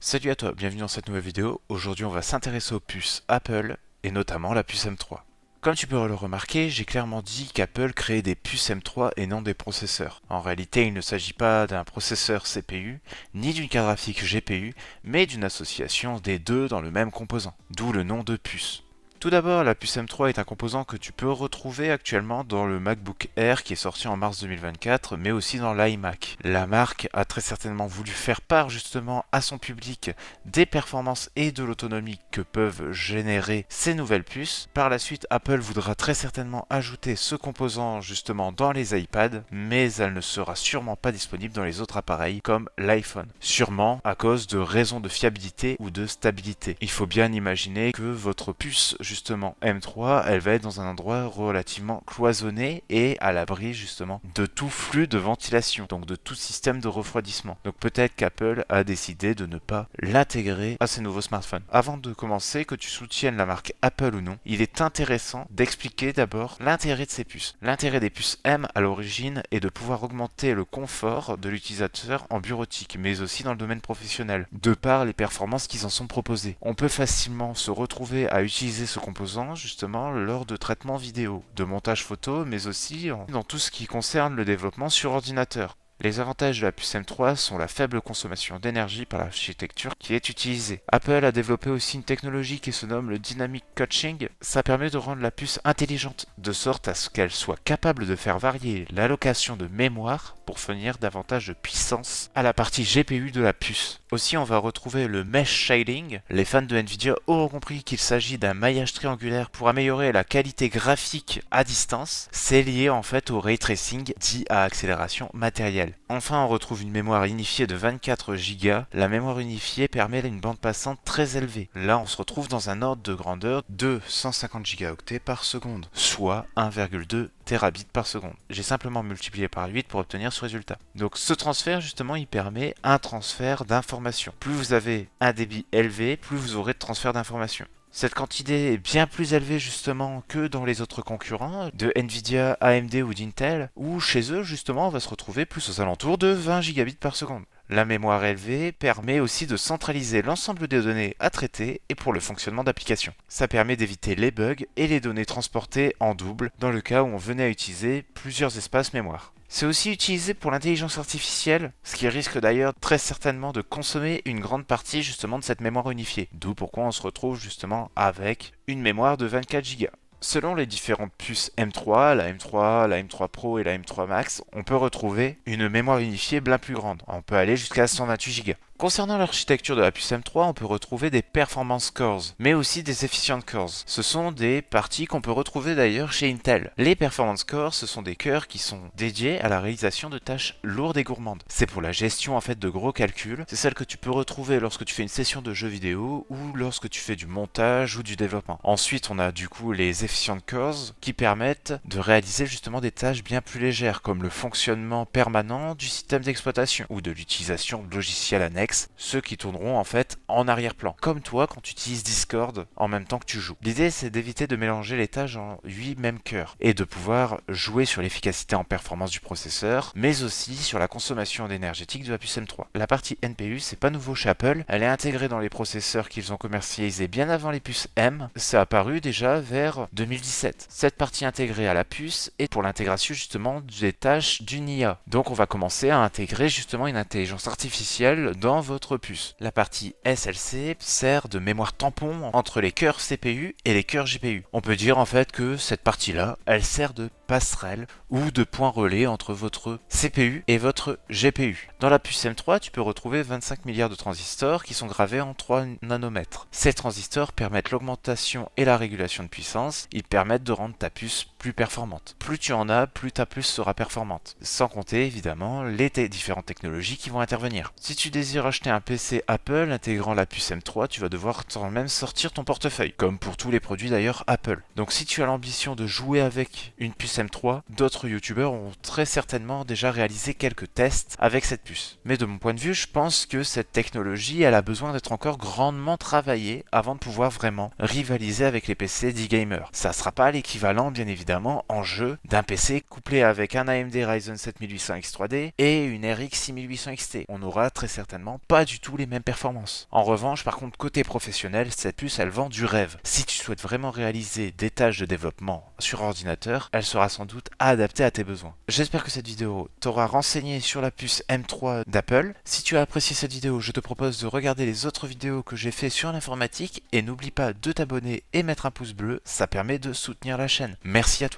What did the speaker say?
Salut à toi, bienvenue dans cette nouvelle vidéo. Aujourd'hui on va s'intéresser aux puces Apple et notamment la puce M3. Comme tu peux le remarquer, j'ai clairement dit qu'Apple créait des puces M3 et non des processeurs. En réalité, il ne s'agit pas d'un processeur CPU, ni d'une carte graphique GPU, mais d'une association des deux dans le même composant, d'où le nom de puce. Tout d'abord, la puce M3 est un composant que tu peux retrouver actuellement dans le MacBook Air qui est sorti en mars 2024, mais aussi dans l'iMac. La marque a très certainement voulu faire part justement à son public des performances et de l'autonomie que peuvent générer ces nouvelles puces. Par la suite, Apple voudra très certainement ajouter ce composant justement dans les iPads, mais elle ne sera sûrement pas disponible dans les autres appareils comme l'iPhone. Sûrement à cause de raisons de fiabilité ou de stabilité. Il faut bien imaginer que votre puce justement M3, elle va être dans un endroit relativement cloisonné et à l'abri justement de tout flux de ventilation, donc de tout système de refroidissement. Donc peut-être qu'Apple a décidé de ne pas l'intégrer à ses nouveaux smartphones. Avant de commencer, que tu soutiennes la marque Apple ou non, il est intéressant d'expliquer d'abord l'intérêt de ces puces. L'intérêt des puces M à l'origine est de pouvoir augmenter le confort de l'utilisateur en bureautique, mais aussi dans le domaine professionnel, de par les performances qui en sont proposées. On peut facilement se retrouver à utiliser ce composant justement lors de traitements vidéo, de montage photo, mais aussi dans tout ce qui concerne le développement sur ordinateur. Les avantages de la puce M3 sont la faible consommation d'énergie par l'architecture qui est utilisée. Apple a développé aussi une technologie qui se nomme le Dynamic Caching. Ça permet de rendre la puce intelligente, de sorte à ce qu'elle soit capable de faire varier l'allocation de mémoire pour fournir davantage de puissance à la partie GPU de la puce. Aussi, on va retrouver le Mesh Shading. Les fans de Nvidia auront compris qu'il s'agit d'un maillage triangulaire pour améliorer la qualité graphique à distance. C'est lié en fait au Ray Tracing dit à accélération matérielle. Enfin, on retrouve une mémoire unifiée de 24 Go. La mémoire unifiée permet une bande passante très élevée. Là, on se retrouve dans un ordre de grandeur de 150 gigaoctets par seconde, soit 1,2 terabits par seconde. J'ai simplement multiplié par 8 pour obtenir ce résultat. Donc ce transfert, justement, il permet un transfert d'informations. Plus vous avez un débit élevé, plus vous aurez de transfert d'informations. Cette quantité est bien plus élevée justement que dans les autres concurrents de Nvidia, AMD ou d'Intel, où chez eux justement on va se retrouver plus aux alentours de 20 gigabits par seconde. La mémoire élevée permet aussi de centraliser l'ensemble des données à traiter et pour le fonctionnement d'applications. Ça permet d'éviter les bugs et les données transportées en double dans le cas où on venait à utiliser plusieurs espaces mémoire. C'est aussi utilisé pour l'intelligence artificielle, ce qui risque d'ailleurs très certainement de consommer une grande partie justement de cette mémoire unifiée. D'où pourquoi on se retrouve justement avec une mémoire de 24 Go. Selon les différentes puces M3, la M3, la M3 Pro et la M3 Max, on peut retrouver une mémoire unifiée bien plus grande. On peut aller jusqu'à 128 Go. Concernant l'architecture de la puce M3, on peut retrouver des performance cores, mais aussi des efficient cores. Ce sont des parties qu'on peut retrouver d'ailleurs chez Intel. Les performance cores, ce sont des cœurs qui sont dédiés à la réalisation de tâches lourdes et gourmandes. C'est pour la gestion en fait de gros calculs. C'est celle que tu peux retrouver lorsque tu fais une session de jeux vidéo ou lorsque tu fais du montage ou du développement. Ensuite, on a du coup les efficient cores qui permettent de réaliser justement des tâches bien plus légères comme le fonctionnement permanent du système d'exploitation ou de l'utilisation de logiciels annexes, ceux qui tourneront en fait en arrière-plan, comme toi quand tu utilises Discord en même temps que tu joues. L'idée c'est d'éviter de mélanger les tâches en 8 mêmes cœurs et de pouvoir jouer sur l'efficacité en performance du processeur, mais aussi sur la consommation énergétique de la puce M3. La partie NPU c'est pas nouveau chez Apple, elle est intégrée dans les processeurs qu'ils ont commercialisés bien avant les puces M, ça a apparu déjà vers 2017. Cette partie intégrée à la puce est pour l'intégration justement des tâches d'une IA. Donc on va commencer à intégrer justement une intelligence artificielle dans votre puce. La partie SLC sert de mémoire tampon entre les cœurs CPU et les cœurs GPU. On peut dire en fait que cette partie-là, elle sert de passerelle ou de point relais entre votre CPU et votre GPU. Dans la puce M3, tu peux retrouver 25 milliards de transistors qui sont gravés en 3 nanomètres. Ces transistors permettent l'augmentation et la régulation de puissance. Ils permettent de rendre ta puce plus performante. Plus tu en as, plus ta puce sera performante. Sans compter évidemment les différentes technologies qui vont intervenir. Si tu désires acheter un PC Apple intégrant la puce M3, tu vas devoir quand même sortir ton portefeuille, comme pour tous les produits d'ailleurs Apple. Donc si tu as l'ambition de jouer avec une puce M3, d'autres youtubeurs ont très certainement déjà réalisé quelques tests avec cette puce. Mais de mon point de vue, je pense que cette technologie, elle a besoin d'être encore grandement travaillée avant de pouvoir vraiment rivaliser avec les PC d'e-gamer. Ça ne sera pas l'équivalent, bien évidemment, en jeu d'un PC couplé avec un AMD Ryzen 7800X3D et une RX 6800 XT. On aura très certainement malheureusement pas du tout les mêmes performances. En revanche, par contre, côté professionnel, cette puce elle vend du rêve. Si tu souhaites vraiment réaliser des tâches de développement sur ordinateur, elle sera sans doute adaptée à tes besoins. J'espère que cette vidéo t'aura renseigné sur la puce M3 d'Apple. Si tu as apprécié cette vidéo, je te propose de regarder les autres vidéos que j'ai fait sur l'informatique et n'oublie pas de t'abonner et mettre un pouce bleu, ça permet de soutenir la chaîne. Merci à toi.